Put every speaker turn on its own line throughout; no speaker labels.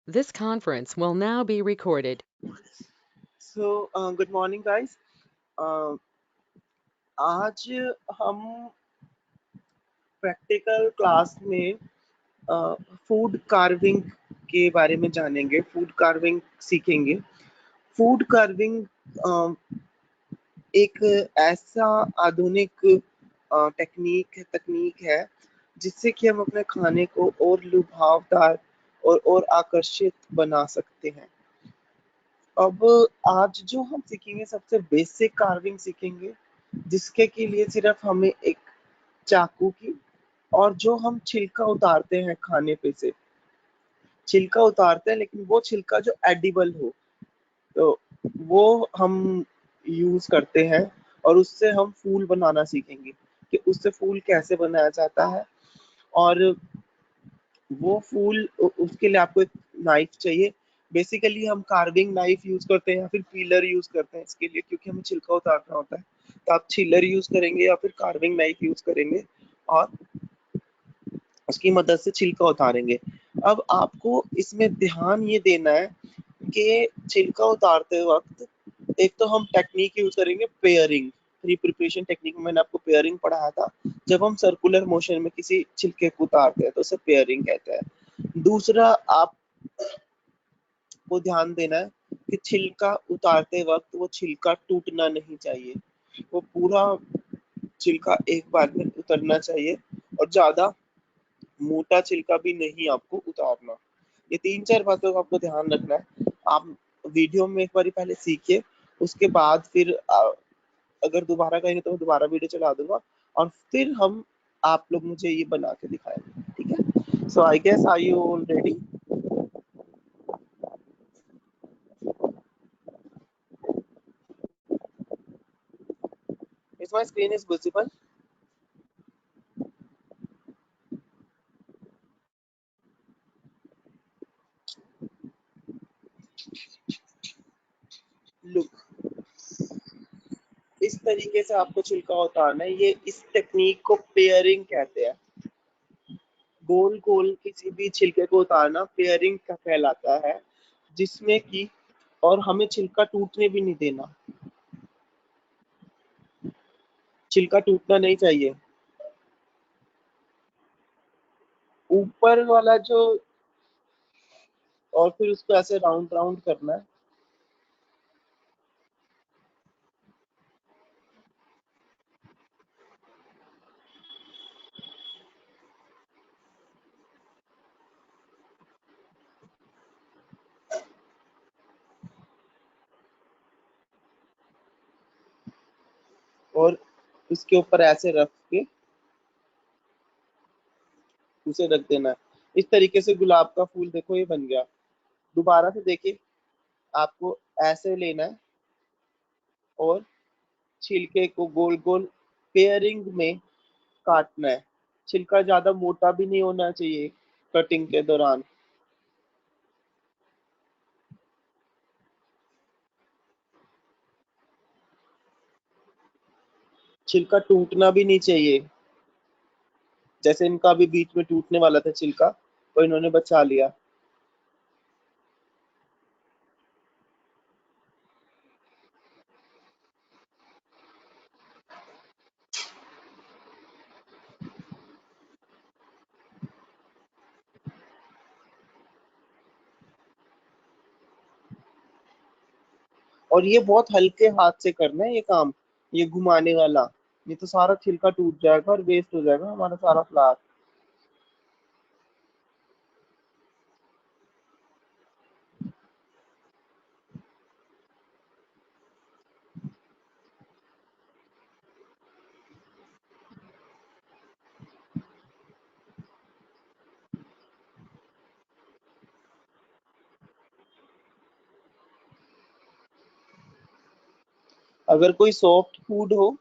This conference will now be recorded.
Good morning guys. आज हम practical class में food carving के बारे में जानेंगे, फूड कार्विंग सीखेंगे। फूड कार्विंग एक ऐसा आधुनिक तकनीक है जिससे कि हम अपने खाने को और लुभावदार और आकर्षित बना सकते हैं। अब आज जो हम सीखेंगे सबसे बेसिक कार्विंग सीखेंगे, जिसके के लिए सिर्फ हमें एक चाकू की और जो हम छिलका उतारते हैं खाने पे से छिलका उतारते हैं, लेकिन वो छिलका जो एडिबल हो, तो वो हम यूज करते हैं। और उससे हम फूल बनाना सीखेंगे कि उससे फूल कैसे बनाया जाता है। और वो फूल उसके लिए आपको एक नाइफ चाहिए। बेसिकली हम कार्विंग नाइफ यूज करते हैं या फिर पीलर यूज करते हैं इसके लिए, क्योंकि हमें छिलका उतारना होता है। तो आप छिलर यूज करेंगे या फिर कार्विंग नाइफ यूज करेंगे और उसकी मदद से छिलका उतारेंगे। अब आपको इसमें ध्यान ये देना है कि छिलका उतारते वक्त एक तो हम टेक्निक यूज करेंगे पेयरिंग। प्री प्रिपरेशन टेक्निक में मैंने आपको पेयरिंग पढ़ाया था। जब हम सर्कुलर मोशन में किसी छिलके को उतारते हैं तो उसे पेयरिंग कहते हैं। दूसरा, आपको ध्यान देना है कि छिलका उतारते वक्त वो छिलका टूटना नहीं चाहिए। वो पूरा छिलका एक बार में उतरना चाहिए और ज्यादा मोटा छिलका भी नहीं आपको उतारना। ये तीन चार बातों का आपको ध्यान रखना है। आप वीडियो में एक बार पहले सीखिए, उसके बाद फिर अगर दोबारा कहेंगे तो मैं दोबारा वीडियो चला दूंगा और फिर हम आप लोग मुझे ये बना के दिखाएंगे। ठीक है, so I guess are you all ready? Is my screen is visible? Look, इस तरीके से आपको छिलका उतारना है। ये इस टेक्निक को पेयरिंग कहते हैं। गोल गोल किसी भी छिलके को उतारना पेयरिंग का कहलाता है, जिसमें कि और हमें छिलका टूटने भी नहीं देना। छिलका टूटना नहीं चाहिए। ऊपर वाला जो, और फिर उसको ऐसे राउंड राउंड करना है। और उसके ऊपर ऐसे रख के उसे रख देना है। इस तरीके से गुलाब का फूल देखो ये बन गया। दोबारा से देखिए, आपको ऐसे लेना है और छिलके को गोल गोल पेयरिंग में काटना है। छिलका ज्यादा मोटा भी नहीं होना चाहिए कटिंग के दौरान। छिलका टूटना भी नहीं चाहिए। जैसे इनका अभी बीच में टूटने वाला था छिलका, तो इन्होंने बचा लिया। और ये बहुत हल्के हाथ से करना है ये काम, ये घुमाने वाला। ये तो सारा छिलका टूट जाएगा और वेस्ट हो जाएगा हमारा सारा फ्लावर। अगर कोई सॉफ्ट फूड हो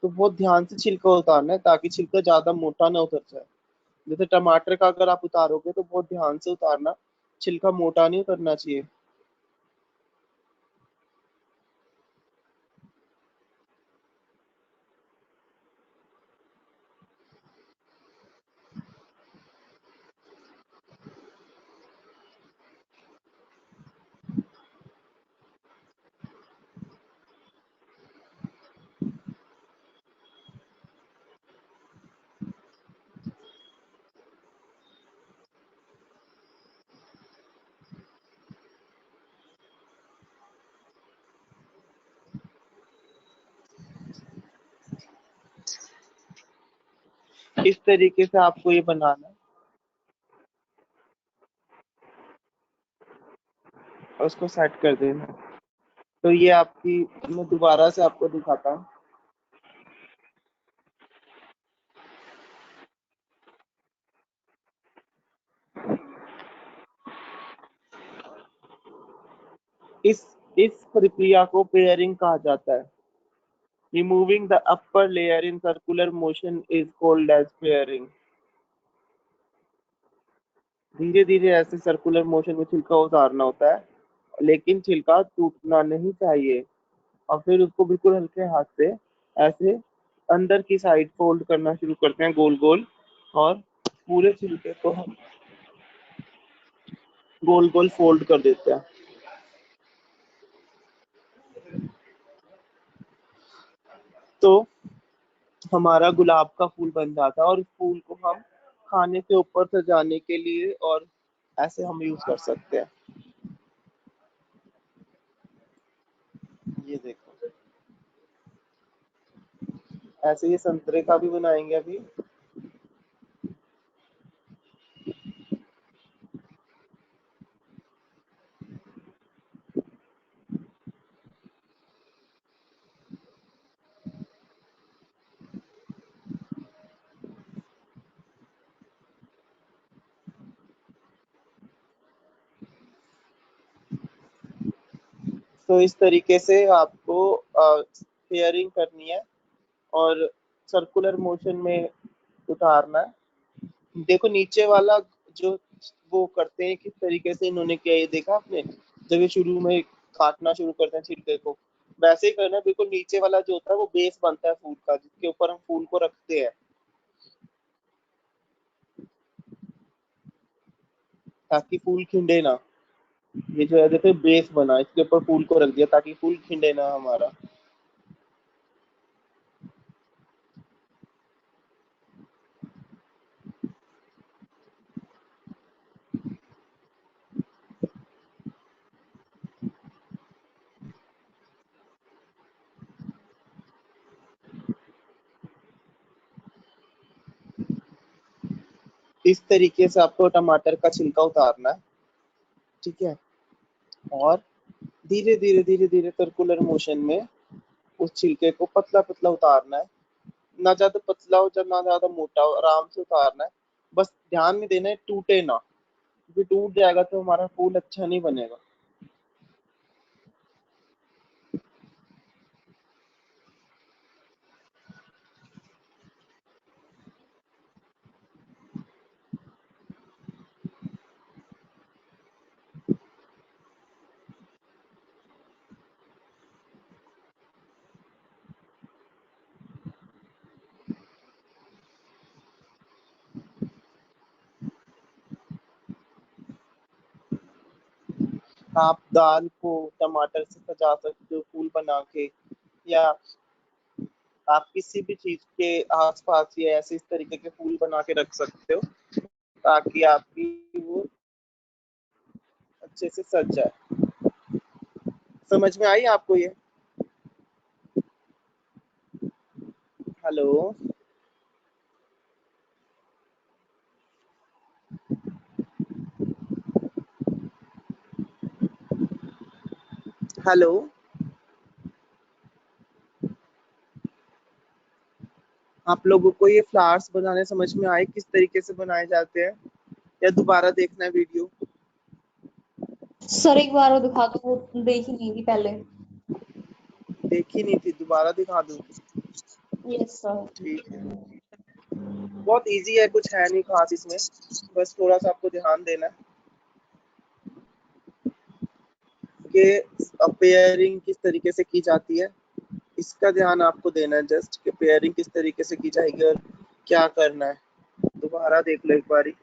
तो बहुत ध्यान से छिलका उतारना है, ताकि छिलका ज्यादा मोटा ना उतर जाए। जैसे टमाटर का अगर आप उतारोगे तो बहुत ध्यान से उतारना, छिलका मोटा नहीं उतरना चाहिए। इस तरीके से आपको ये बनाना है और उसको सेट कर देना है। तो ये आपकी, मैं दोबारा से आपको दिखाता हूँ। इस इस प्रक्रिया को पेयरिंग कहा जाता है। Removing the upper layer in circular motion is called as paring. धीरे धीरे ऐसे सर्कुलर मोशन में छिलका उतारना होता है, लेकिन छिलका टूटना नहीं चाहिए। और फिर उसको बिल्कुल हल्के हाथ से ऐसे अंदर की साइड फोल्ड करना शुरू करते हैं, गोल गोल। और पूरे छिलके को हम गोल गोल फोल्ड कर देते हैं। तो हमारा गुलाब का फूल बन जाता है, और इस फूल को हम खाने के ऊपर सजाने के लिए और ऐसे हम यूज कर सकते हैं। ये देखो, ऐसे ये संतरे का भी बनाएंगे अभी। तो इस तरीके से आपको पेयरिंग करनी है और सर्कुलर मोशन में उतारना है। देखो नीचे वाला जो वो करते हैं, किस तरीके से इन्होंने किया, ये देखा आपने? जब ये शुरू में काटना शुरू करते हैं छिलके को, वैसे ही करना है। बिल्कुल नीचे वाला जो होता है वो बेस बनता है फूल का, जिसके ऊपर हम फूल को रखते हैं, ताकि फूल खिंडे ना। ये जो है देखो बेस बना, इसके ऊपर फूल को रख दिया ताकि फूल खिंडे ना हमारा। इस तरीके से आपको टमाटर का छिलका उतारना है, ठीक है। और धीरे धीरे धीरे धीरे सर्कुलर मोशन में उस छिलके को पतला पतला उतारना है। ना ज्यादा पतला हो, जब ना ज्यादा मोटा हो, आराम से उतारना है। बस ध्यान में देना है टूटे ना, क्योंकि टूट जाएगा तो हमारा फूल अच्छा नहीं बनेगा। आप दाल को टमाटर से सजा सकते हो फूल बना के, या आप किसी भी चीज के आसपास ये ऐसे इस तरीके के फूल बना के रख सकते हो, ताकि आपकी वो अच्छे से सज जाए। समझ में आई आपको ये? हेलो? हेलो? आप लोगों को ये फ्लावर्स बनाने समझ में आए, किस तरीके से बनाए जाते हैं, या दोबारा देखना है वीडियो?
सर एक बार वो दिखा दो, वो देखी नहीं थी पहले।
देखी नहीं थी, दोबारा दिखा दूं?
Yes sir.
ठीक है। बहुत इजी है, कुछ है नहीं खास इसमें, बस थोड़ा सा आपको ध्यान देना है कि पेयरिंग किस तरीके से की जाती है। इसका ध्यान आपको देना है जस्ट, कि पेयरिंग किस तरीके से की जाएगी और क्या करना है। दोबारा देख लो एक बारी।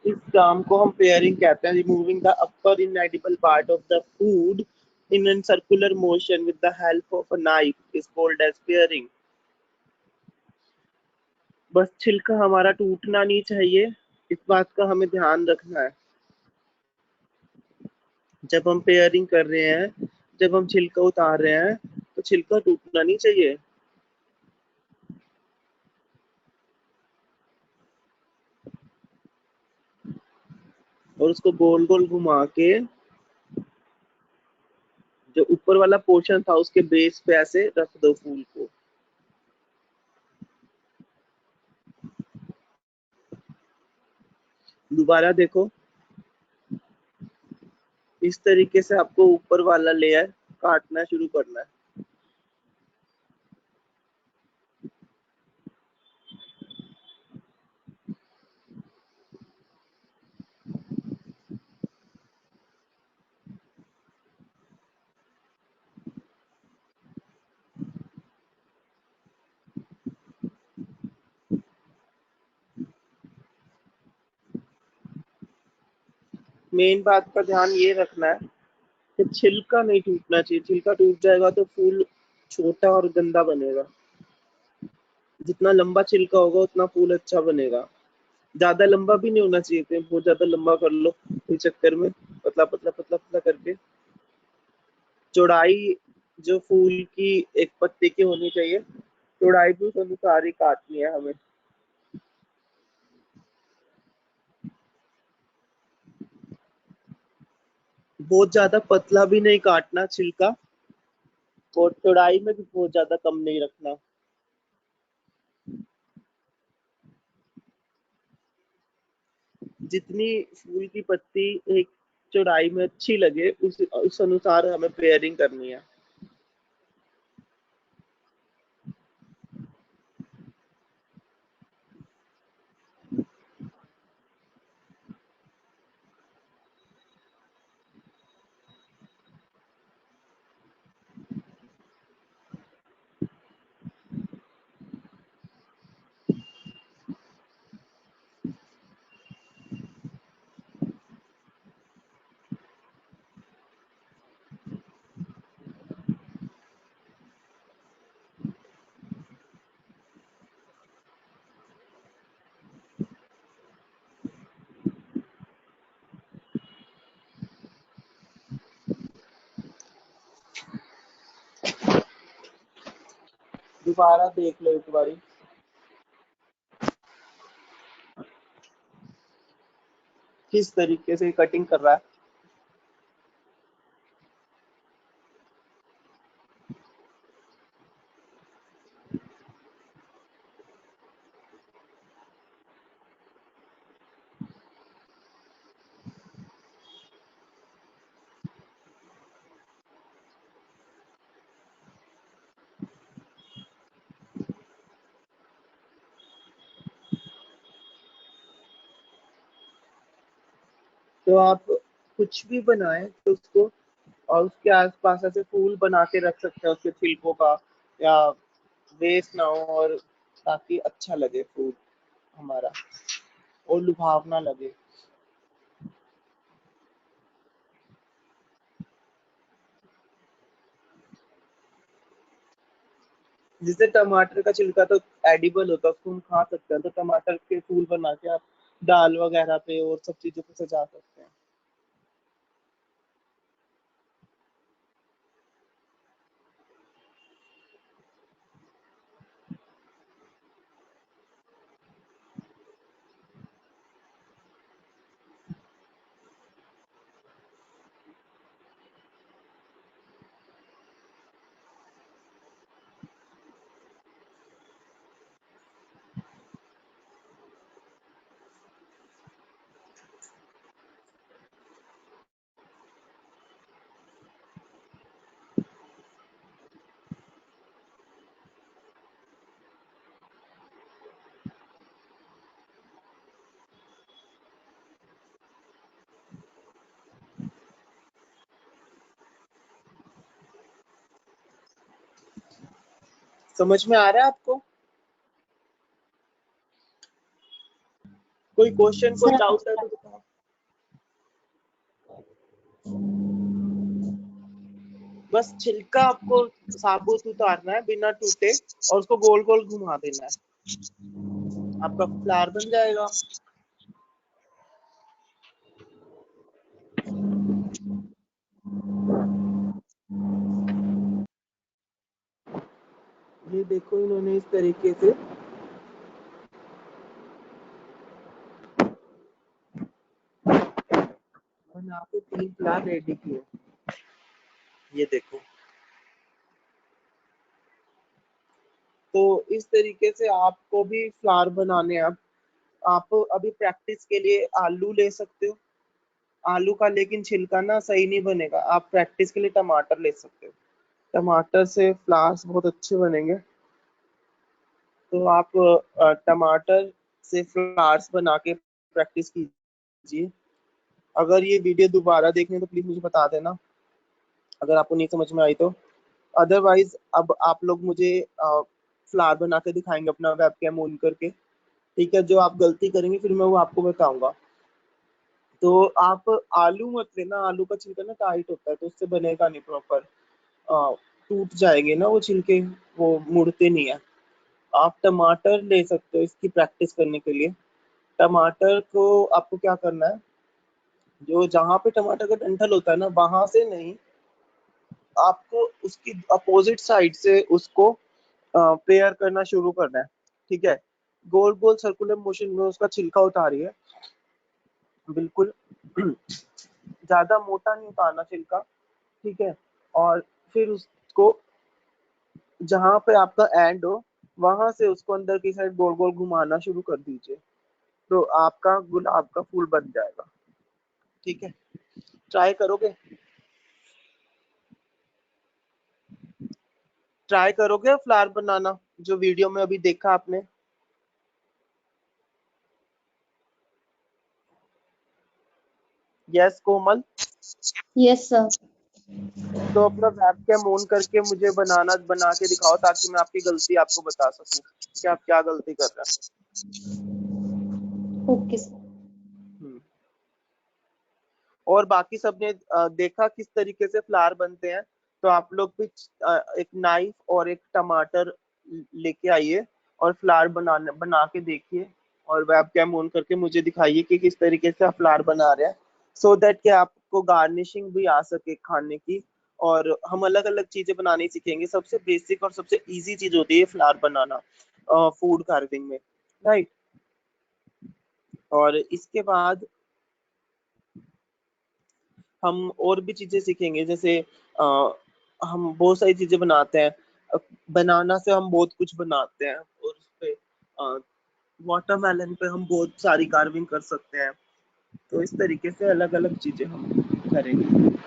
इस काम को हम पेयरिंग कहते हैं। Removing the upper inedible part of the food in an circular motion with the help of a knife is called as paring. बस छिलका हमारा टूटना नहीं चाहिए, इस बात का हमें ध्यान रखना है जब हम पेयरिंग कर रहे हैं, जब हम छिलका उतार रहे हैं तो छिलका टूटना नहीं चाहिए। और उसको गोल गोल घुमा के जो ऊपर वाला पोर्शन था उसके बेस पे ऐसे रख दो फूल को। दोबारा देखो, इस तरीके से आपको ऊपर वाला लेयर काटना शुरू करना है। मेन बात का ध्यान ये रखना है कि छिलका नहीं टूटना चाहिए। छिलका टूट जाएगा तो फूल छोटा और गंदा बनेगा। जितना लंबा छिलका होगा उतना फूल अच्छा बनेगा। ज्यादा लंबा भी नहीं होना चाहिए थे, बहुत ज्यादा लंबा कर लो इस चक्कर में। पतला पतला पतला पतला करके चौड़ाई जो फूल की एक पत्ते की होनी चाहिए, चौड़ाई भी उस अनुसार ही काटनी है हमें। बहुत ज्यादा पतला भी नहीं काटना छिलका, और चौड़ाई में भी बहुत ज्यादा कम नहीं रखना। जितनी फूल की पत्ती एक चौड़ाई में अच्छी लगे उस अनुसार हमें पेयरिंग करनी है। दोबारा देख लो एक बारी, किस तरीके से कटिंग कर रहा है। तो आप कुछ भी बनाए तो उसको, और उसके आसपास ऐसे फूल बना के रख सकते हैं उसके छिलकों का, या वेस्ट ना हो, और ताकि अच्छा लगे फूल हमारा और लुभावना लगे। जैसे टमाटर का छिलका तो एडिबल होता है, उसको हम खा सकते हैं, तो टमाटर के फूल बना के आप दाल वगैरह पे और सब चीजों पे सजा सकते हैं। समझ में आ रहा है आपको? कोई क्वेश्चन, कोई
सर
डाउट है तो बताओ। बस छिलका आपको साबुत उतारना है बिना टूटे, और उसको गोल गोल घुमा देना है, आपका फ्लावर बन जाएगा। ये देखो इन्होंने इस तरीके से बना के 3 फ्लावर रेडी किए। ये देखो, तो इस तरीके से आपको भी फ्लावर बनाने हैं। अब आप अभी प्रैक्टिस के लिए आलू ले सकते हो, आलू का लेकिन छिलका ना सही नहीं बनेगा। आप प्रैक्टिस के लिए टमाटर ले सकते हो, टमाटर से फ्लावर्स बहुत अच्छे बनेंगे। तो आप टमाटर से फ्लावर्स बना के प्रैक्टिस कीजिए। अगर ये वीडियो दोबारा देखनी है तो प्लीज मुझे बता देना अगर आपको नहीं समझ में आई तो। अदरवाइज अब आप लोग मुझे फ्लावर बना के दिखाएंगे अपना वेबकैम ऑन करके, ठीक है? जो आप गलती करेंगे फिर मैं वो आपको बताऊंगा। तो आप आलू मत लेना, आलू का छिलका ना टाइट होता है तो उससे बनेगा नहीं प्रॉपर, टूट जाएंगे ना वो छिलके, वो मुड़ते नहीं है। आप टमाटर ले सकते हो इसकी प्रैक्टिस करने के लिए। टमाटर को आपको क्या करना है, जो जहां पे टमाटर का डंठल होता है ना वहां से नहीं, आपको उसकी अपोजिट साइड से उसको पेयर करना शुरू करना है, ठीक है? गोल गोल सर्कुलर मोशन में उसका छिलका उतारिए, बिल्कुल ज्यादा मोटा नहीं उतारना छिलका, ठीक है? और फिर उसको जहां पे आपका एंड हो वहां से उसको अंदर की साइड गोल गोल घुमाना शुरू कर दीजिए, तो आपका गुलाब का फूल बन जाएगा, ठीक है? ट्राई करोगे? ट्राई करोगे फ्लावर बनाना जो वीडियो में अभी देखा आपने? यस कोमल?
Yes sir.
तो अपना वेबकैम ऑन करके मुझे बना के दिखाओ ताकि मैं आपकी गलती आपको बता सकूं कि आप क्या गलती कर रहे
ओके सर।
हैं। और बाकी सबने देखा किस तरीके से फ्लावर बनते हैं, तो आप लोग भी एक नाइफ और एक टमाटर लेके आइए और फ्लावर बना के देखिए और वेबकैम ऑन करके मुझे दिखाइए कि किस तरीके से आप फ्लावर बना रहे हैं, सो दैट कि आपको गार्निशिंग भी आ सके खाने की। और हम अलग अलग चीजें बनानी सीखेंगे। सबसे बेसिक और सबसे इजी चीज होती है फ्लावर बनाना फूड कार्विंग में, राइट? और इसके बाद हम और भी चीजें सीखेंगे, जैसे हम बहुत सारी चीजें बनाते हैं। बनाना से हम बहुत कुछ बनाते हैं और उस पे वाटरमेलन पे हम बहुत सारी कार्विंग कर सकते हैं। तो इस तरीके से अलग अलग चीजें हम करेंगे।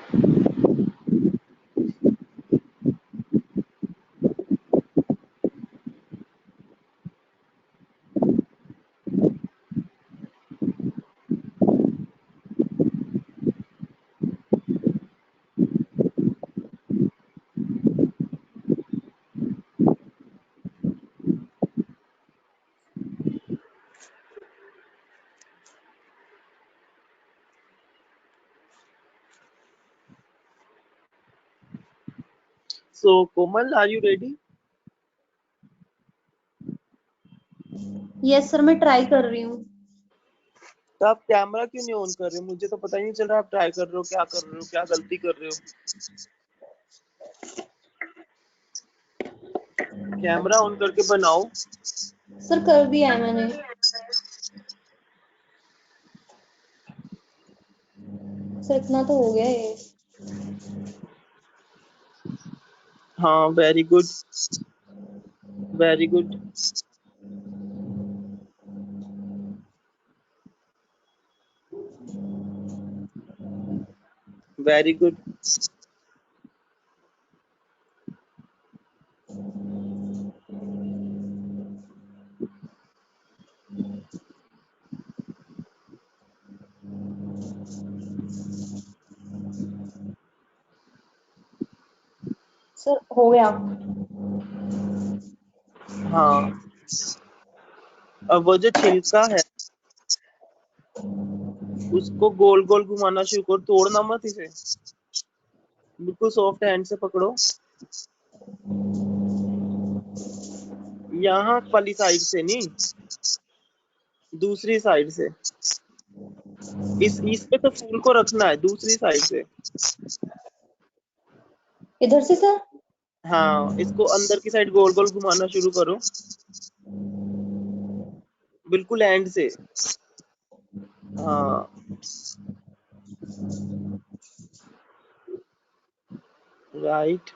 So Komal, are you ready?
Yes sir, मैं ट्राई कर रही हूँ।
तो आप कैमरा क्यों नहीं ऑन कर रहे? मुझे तो पता ही नहीं चल रहा आप ट्राई कर रहे हो, क्या कर रहे हो, क्या गलती कर रहे हो। कैमरा ऑन करके बनाओ।
सर कर दिया है मैंने। सर इतना तो हो गया है।
हाँ, very good, very good. Very good.
Sir हो गया।
हाँ, अब वो जो छिलका है उसको गोल गोल घुमाना शुरू करो, तोड़ना मत इसे, बिल्कुल सॉफ्ट हैंड से पकड़ो। यहाँ वाली साइड से नहीं, दूसरी साइड से। इस पे तो फूल को रखना है, दूसरी साइड से।
इधर से सर?
हाँ, इसको अंदर की साइड गोल गोल घुमाना शुरू करो, बिल्कुल एंड से। हाँ, राइट।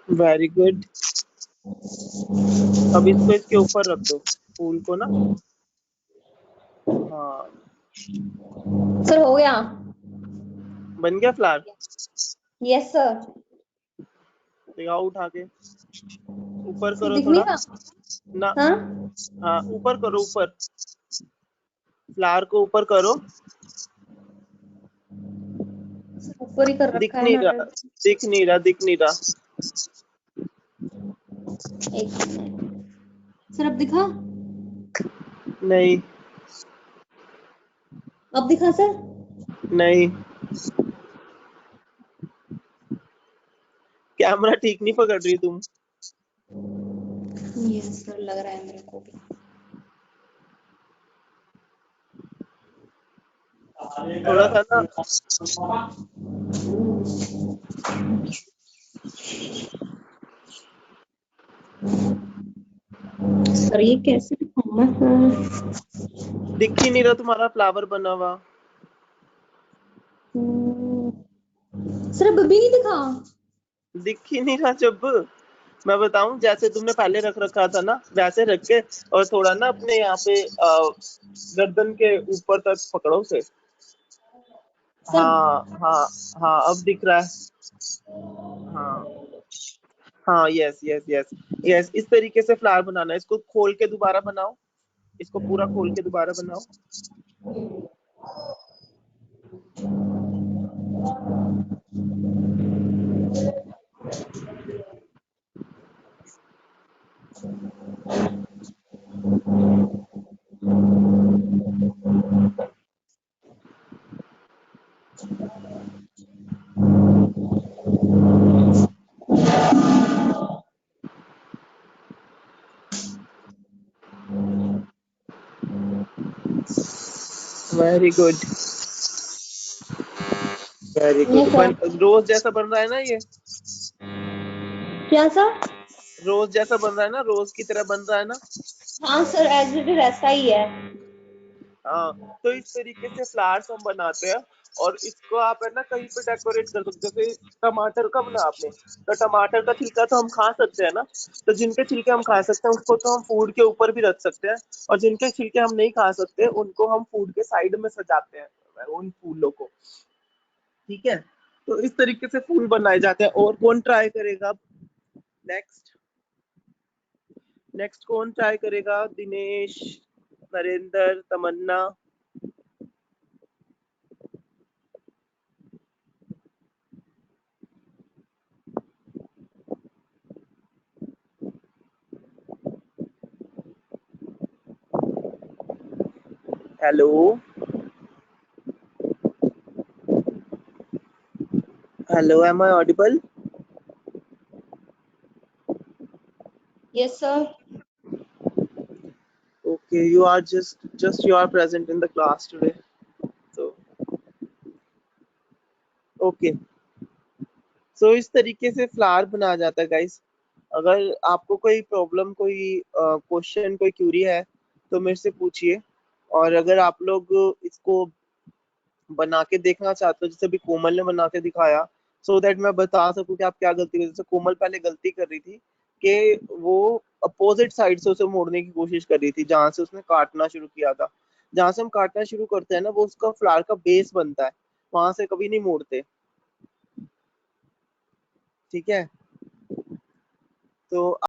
Very good. अब इसको इसके ऊपर रख दो, फूल को ना। हाँ,
सर हो गया।
बन गया फ्लावर।
Yes sir.
दिखाओ उठा के, ऊपर
सर
करो
दिख नहीं
थोड़ा
रहा।
ना।
हाँ
हाँ, ऊपर करो, ऊपर फ्लावर को ऊपर करो।
ऊपर ही कर
दिख
रखा है
नहीं
मैंने।
रहा, दिख नहीं रहा, दिख नहीं रहा।
एक मिनट। सर अब दिखा।
नहीं,
अब दिखा सर।
नहीं, कैमरा ठीक नहीं पकड़ रही तुम।
यस सर लग रहा है मेरे को भी।
थोड़ा सा ना,
सर ये कैसे दिखाऊं मैं?
दिख ही नहीं रहा तुम्हारा फ्लावर बना हुआ।
सर अब भी नहीं दिखा।
दिख ही नहीं रहा। जब मैं बताऊं, जैसे तुमने पहले रख रखा था ना, वैसे रख के और थोड़ा ना अपने यहाँ पे गर्दन के ऊपर तक पकड़ो उसे।
सर
हाँ, हाँ, हाँ, अब दिख रहा है। हाँ, हाँ, यस, यस, यस, यस, इस तरीके से फ्लावर बनाना है। इसको खोल के दोबारा बनाओ, इसको पूरा खोल के दोबारा बनाओ। Very good, very good.
ये सर
रोज जैसा बन रहा है ना ये?
क्या सर?
रोज जैसा बन रहा है ना, रोज की तरह बन रहा है ना?
हाँ सर एज इट इज ऐसा ही है।
हाँ, तो इस तरीके से फ्लावर्स हम बनाते हैं। और इसको आप है ना कहीं पे डेकोरेट कर सकते हो। जैसे टमाटर का बना आपने, तो टमाटर का छिलका तो हम खा सकते हैं ना। तो जिनके छिलके हम खा सकते हैं उसको तो हम फूड के ऊपर भी रख सकते हैं। और जिनके छिलके हम नहीं खा सकते उनको हम फूड के साइड में सजाते हैं, उन फूलों को। ठीक है, तो इस तरीके से फूल बनाए जाते हैं। और कौन ट्राई करेगा अब? नेक्स्ट, नेक्स्ट कौन ट्राई करेगा? Dinesh, Narendra, Tamanna. Hello, hello, am I audible?
Yes sir.
Okay, you are just you are present in the class today. So okay, so इस तरीके से फ्लावर बनाया जाता है गाइस। अगर आपको कोई प्रॉब्लम, कोई क्वेश्चन, कोई क्यूरी है तो मेरे से पूछिए। और अगर आप लोग इसको बना के देखना चाहते हो, जैसे अभी कोमल ने बना के दिखाया, सो दैट मैं बता सकूं कि आप क्या गलती कर। जैसे कोमल पहले गलती कर रही थी कि वो अपोजिट साइड से उसे मोड़ने की कोशिश कर रही थी, जहां से उसने काटना शुरू किया था। जहां से हम काटना शुरू करते हैं ना, वो उसका फ्लावर का बेस बनता है, वहां से कभी नहीं मोड़ते। ठीक है, तो